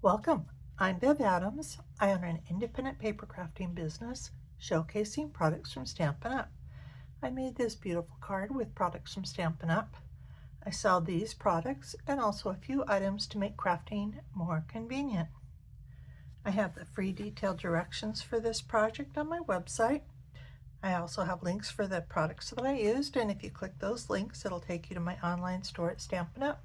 Welcome. I'm Bev Adams. I own an independent paper crafting business showcasing products from Stampin' Up. I made this beautiful card with products from Stampin' Up. I sell these products and also a few items to make crafting more convenient. I have the free detailed directions for this project on my website. I also have links for the products that I used, and if you click those links, it'll take you to my online store at Stampin' Up.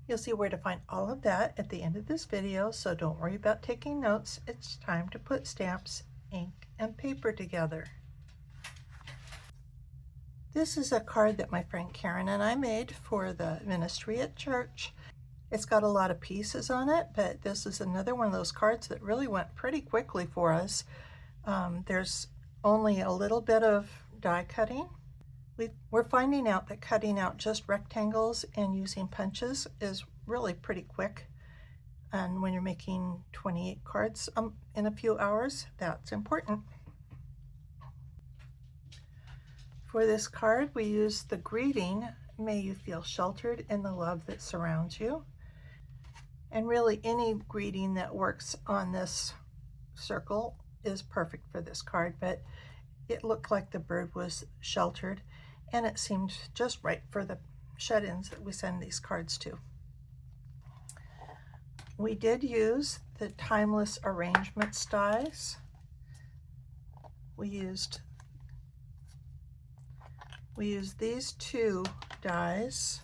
You'll see where to find all of that at the end of this video, so don't worry about taking notes. It's time to put stamps, ink, and paper together. This is a card that my friend Karen and I made for the ministry at church. It's got a lot of pieces on it, but this is another one of those cards that really went pretty quickly for us. There's only a little bit of die cutting. We're finding out that cutting out just rectangles and using punches is really pretty quick. And when you're making 28 cards in a few hours, that's important. For this card, we use the greeting, "May you feel sheltered in the love that surrounds you." And really any greeting that works on this circle is perfect for this card, but it looked like the bird was sheltered, and it seemed just right for the shut-ins that we send these cards to. We did use the timeless arrangements dies. We used these two dies,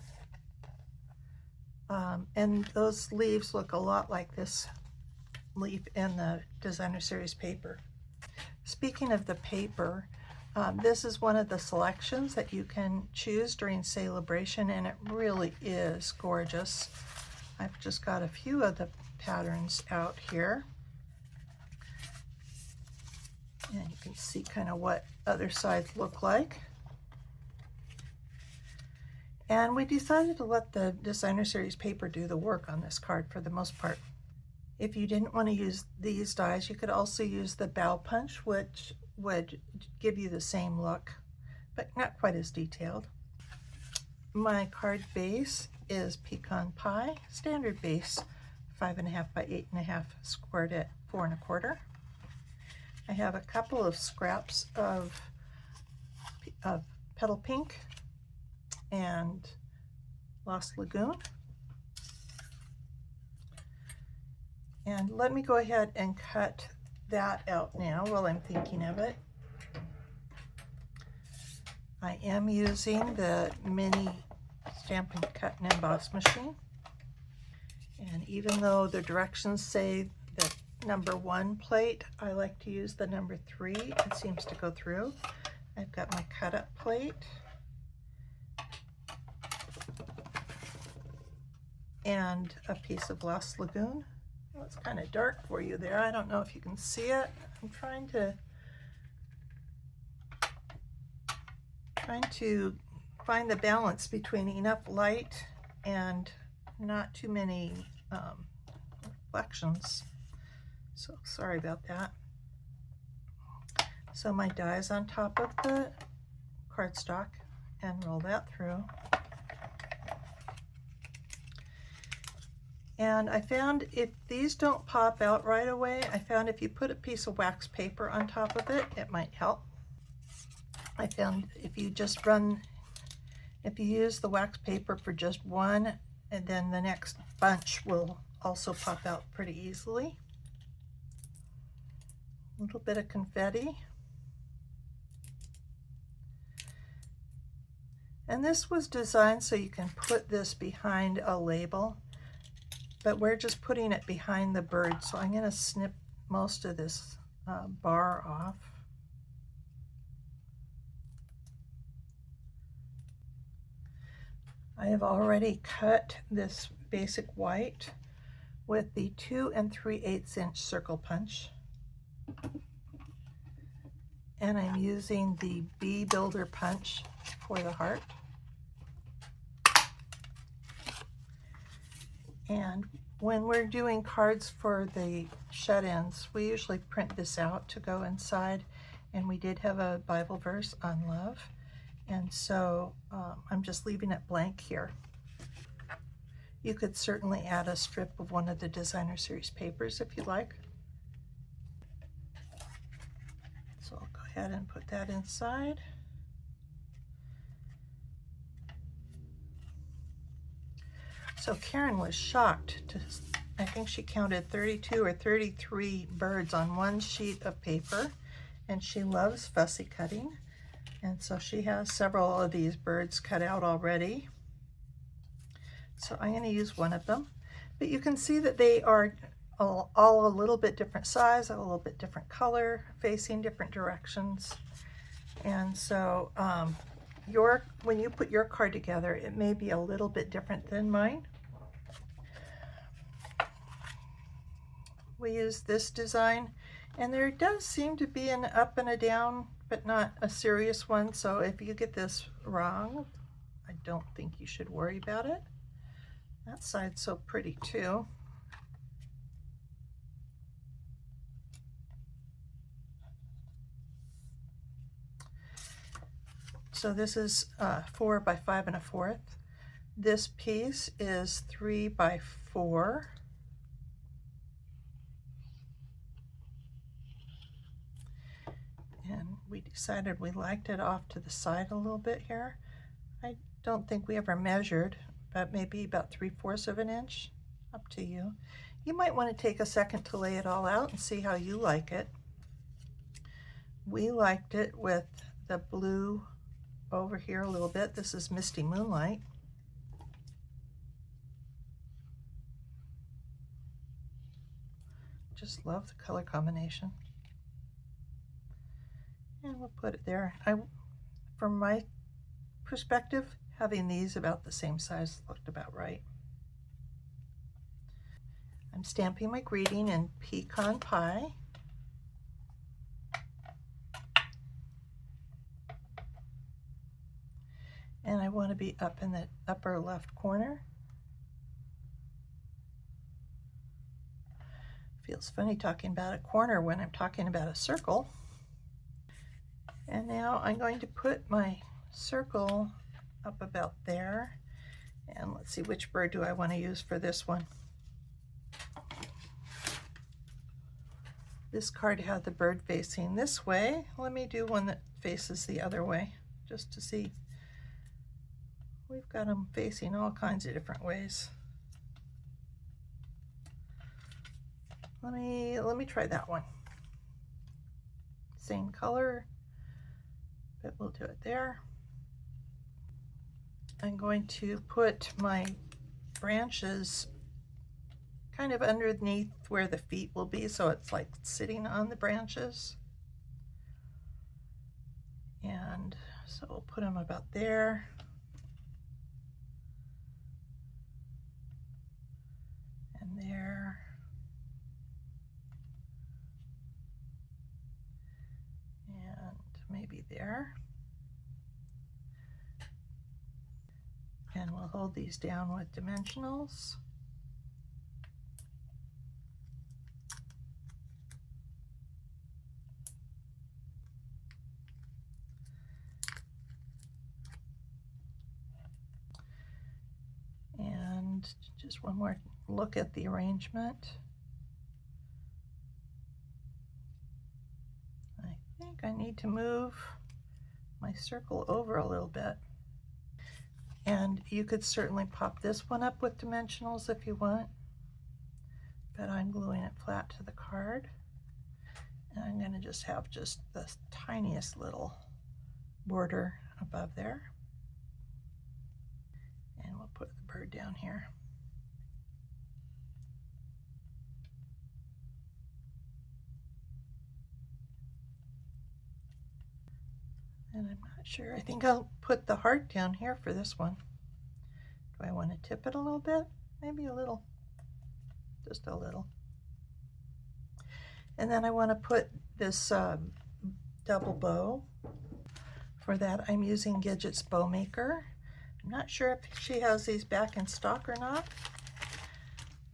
and those leaves look a lot like this leaf in the designer series paper. Speaking of the paper, this is one of the selections that you can choose during Sale-a-Bration, and it really is gorgeous. I've just got a few of the patterns out here, and you can see kind of what other sides look like. And we decided to let the designer series paper do the work on this card for the most part. If you didn't want to use these dies, you could also use the bow punch, which would give you the same look, but not quite as detailed. My card base is pecan pie, standard base, 5.5 by 8.5, squared at 4 1/4. I have a couple of scraps of petal pink and Lost Lagoon. And let me go ahead and cut that out now while I'm thinking of it. I am using the mini Stampin' Cut and Emboss machine. And even though the directions say that number 1 plate, I like to use the number 3. It seems to go through. I've got my cut up plate. And a piece of Lost Lagoon. Well, it's kind of dark for you there. I don't know if you can see it. I'm trying to find the balance between enough light and not too many reflections. So sorry about that. So my die is on top of the cardstock, and roll that through. And I found if these don't pop out right away, I found if you put a piece of wax paper on top of it, it might help. I found if you use the wax paper for just one, and then the next bunch will also pop out pretty easily. A little bit of confetti. And this was designed so you can put this behind a label, but we're just putting it behind the bird, so I'm going to snip most of this bar off. I have already cut this basic white with the 2 3/8 inch circle punch, and I'm using the Bee Builder punch for the heart. And when we're doing cards for the shut-ins, we usually print this out to go inside, and we did have a Bible verse on love, and so I'm just leaving it blank here. You could certainly add a strip of one of the designer series papers if you like. So I'll go ahead and put that inside. So Karen was shocked to, I think she counted 32 or 33 birds on one sheet of paper, and she loves fussy cutting. And so she has several of these birds cut out already. So I'm going to use one of them. But you can see that they are all a little bit different size, a little bit different color, facing different directions. And so when you put your card together, it may be a little bit different than mine. We use this design, and there does seem to be an up and a down, but not a serious one. So if you get this wrong, I don't think you should worry about it. That side's so pretty too. So this is 4 by 5 1/4. This piece is 3 by 4. And we decided we liked it off to the side a little bit here. I don't think we ever measured, but maybe about 3/4 of an inch, up to you. You might want to take a second to lay it all out and see how you like it. We liked it with the blue over here a little bit. This is Misty Moonlight. Just love the color combination. And we'll put it there. From my perspective, having these about the same size looked about right. I'm stamping my greeting in pecan pie. And I want to be up in the upper left corner. Feels funny talking about a corner when I'm talking about a circle. And now I'm going to put my circle up about there. And let's see, which bird do I want to use for this one? This card had the bird facing this way. Let me do one that faces the other way, just to see. We've got them facing all kinds of different ways. Let me try that one. Same color, but we'll do it there. I'm going to put my branches kind of underneath where the feet will be, so it's like sitting on the branches. And so we'll put them about there. And there. And maybe there. And we'll hold these down with dimensionals. And just one more look at the arrangement. I think I need to move my circle over a little bit. And you could certainly pop this one up with dimensionals if you want, but I'm gluing it flat to the card. And I'm going to just have just the tiniest little border above there. And we'll put the bird down here. And I'm not sure, I think I'll put the heart down here for this one. Do I want to tip it a little bit? Maybe a little, just a little. And then I want to put this double bow. For that, I'm using Gidget's Bow Maker. I'm not sure if she has these back in stock or not,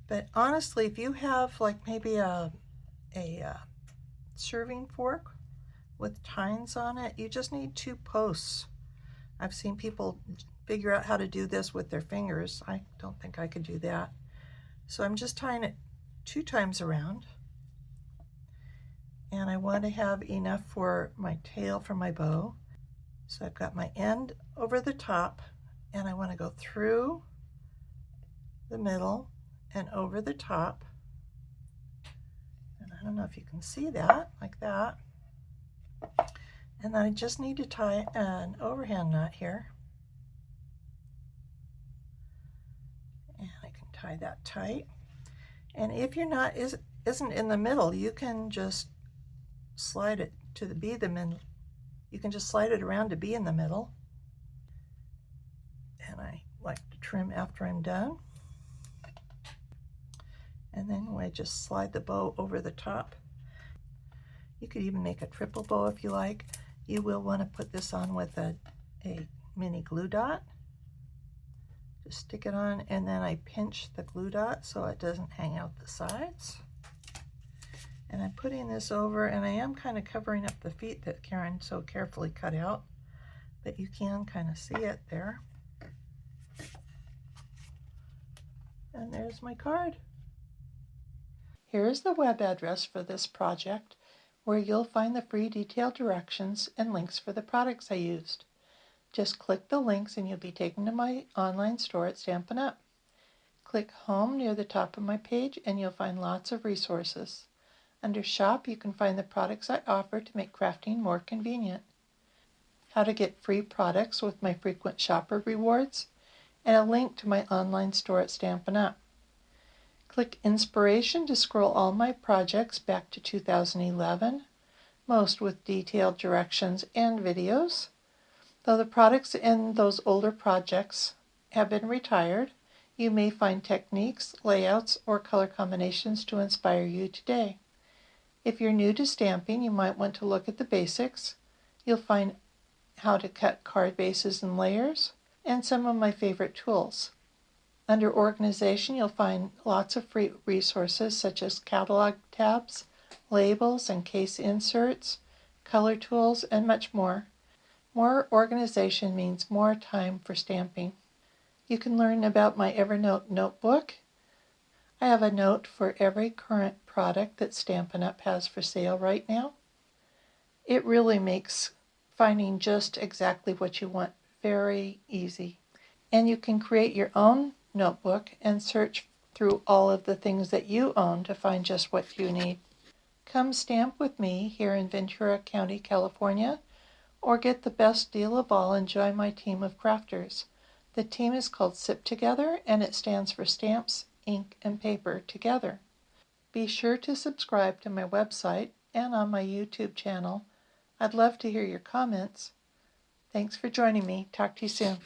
but honestly, if you have like maybe a serving fork with tines on it, you just need 2 posts I've seen people figure out how to do this with their fingers. I don't think I could do that. So I'm just tying it 2 times around. And I want to have enough for my tail for my bow. So I've got my end over the top, and I want to go through the middle and over the top. And I don't know if you can see that, like that. And then I just need to tie an overhand knot here. And I can tie that tight. And if your knot isn't in the middle, you can just slide it to be the middle. You can just slide it around to be in the middle. And I like to trim after I'm done. And then I just slide the bow over the top. You could even make a triple bow if you like. You will want to put this on with a mini glue dot. Just stick it on, and then I pinch the glue dot so it doesn't hang out the sides. And I'm putting this over, and I am kind of covering up the feet that Karen so carefully cut out, but you can kind of see it there. And there's my card. Here is the web address for this project, where you'll find the free detailed directions and links for the products I used. Just click the links and you'll be taken to my online store at Stampin' Up! Click Home near the top of my page and you'll find lots of resources. Under Shop, you can find the products I offer to make crafting more convenient, how to get free products with my frequent shopper rewards, and a link to my online store at Stampin' Up! Click Inspiration to scroll all my projects back to 2011, most with detailed directions and videos. Though the products in those older projects have been retired, you may find techniques, layouts, or color combinations to inspire you today. If you're new to stamping, you might want to look at the basics. You'll find how to cut card bases and layers, and some of my favorite tools. Under Organization, you'll find lots of free resources such as catalog tabs, labels and case inserts, color tools, and much more. More organization means more time for stamping. You can learn about my Evernote notebook. I have a note for every current product that Stampin' Up! Has for sale right now. It really makes finding just exactly what you want very easy. And you can create your own notebook and search through all of the things that you own to find just what you need. Come stamp with me here in Ventura County, California, or get the best deal of all and join my team of crafters. The team is called SIP Together, and it stands for Stamps, Ink, and Paper Together. Be sure to subscribe to my website and on my YouTube channel. I'd love to hear your comments. Thanks for joining me. Talk to you soon.